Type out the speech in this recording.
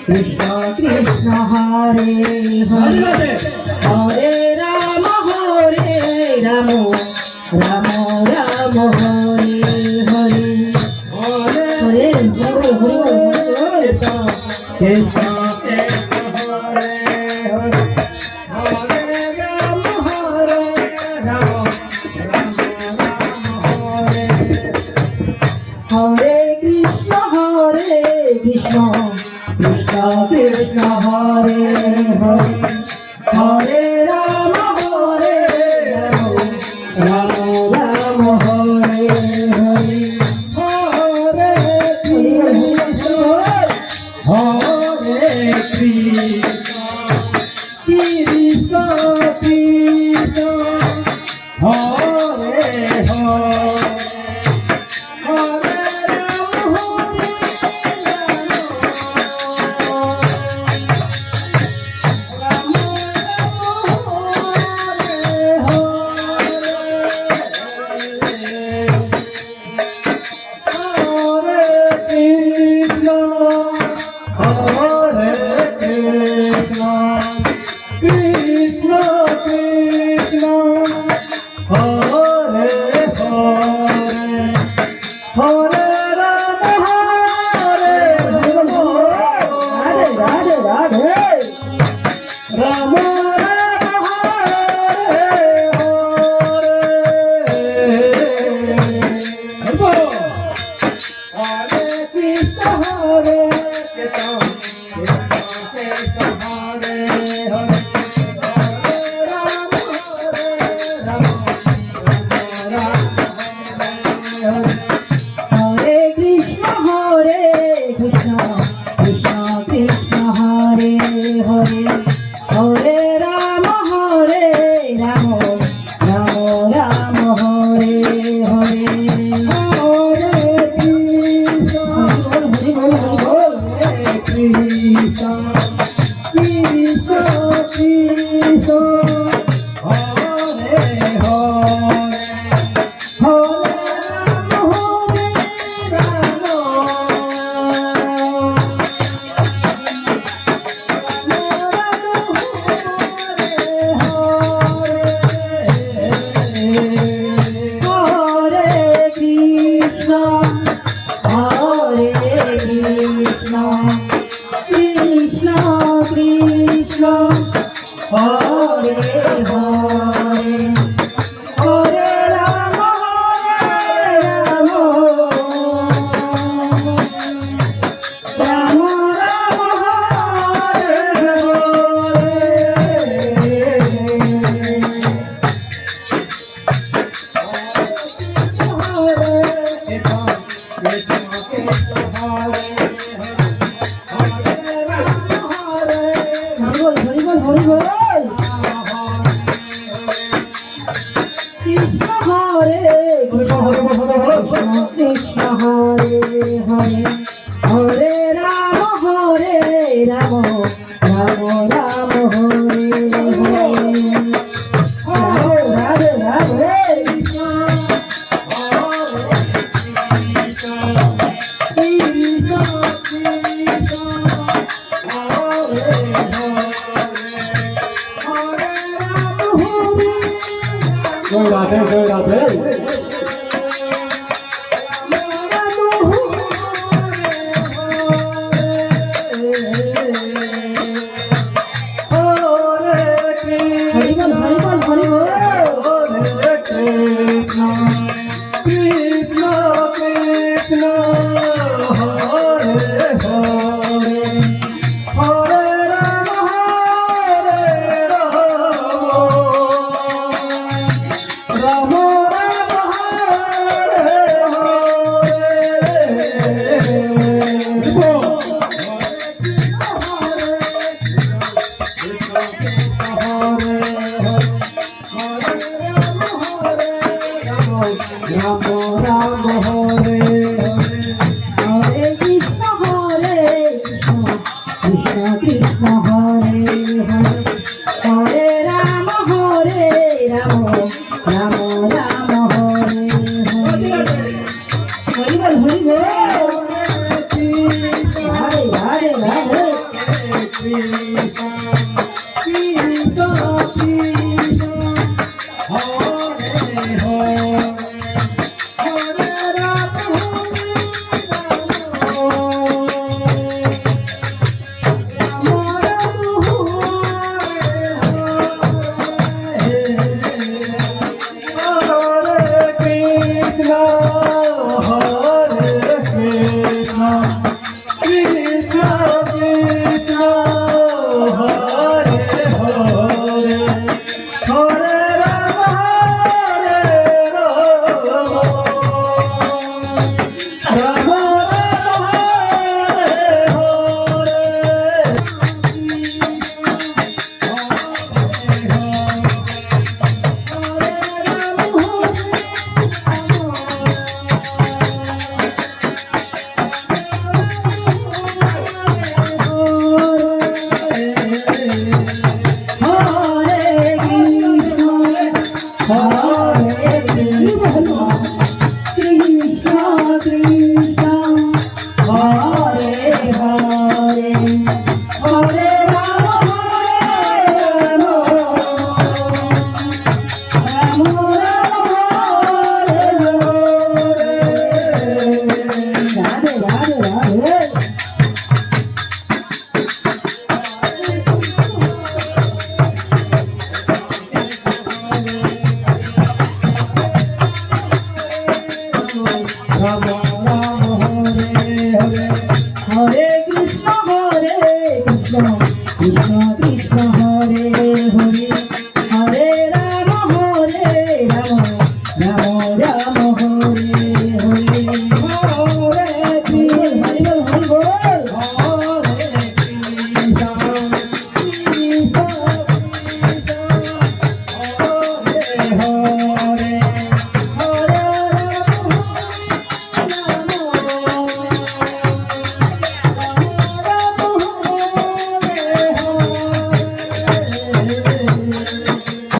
Krishna Krishna Hare Hare Hare Ram Ram Ram Hare Hare Hare Hare Hare Krishna Hare Krishna Krishna Krishna Hare Hare Hare Ram Ram Ram Hare Hare Hare Krishna Hare Krishna Krishna Hare Hare Krishna Krishna Hare Hare Hare Rama Hare Rama Radhe Radhe Radhe Rama Rama Hare Hare Hare Krishna Hare Krishna Krishna Krishna Hare Hare Hare Rama Hare Rama Rama Rama Hare Hare Hare Krishna Hare Krishna Krishna Krishna Hare Hare Krishna Krishna Hare Hare Hare Rama Rama Rama Rama Hare Krishna Hare Krishna Hare Hare Hare Rama Rama Rama Rama Hare Hare Radhe Radhe Radhe Radhe Krishna Hare Hare Hare Rama Hare Rama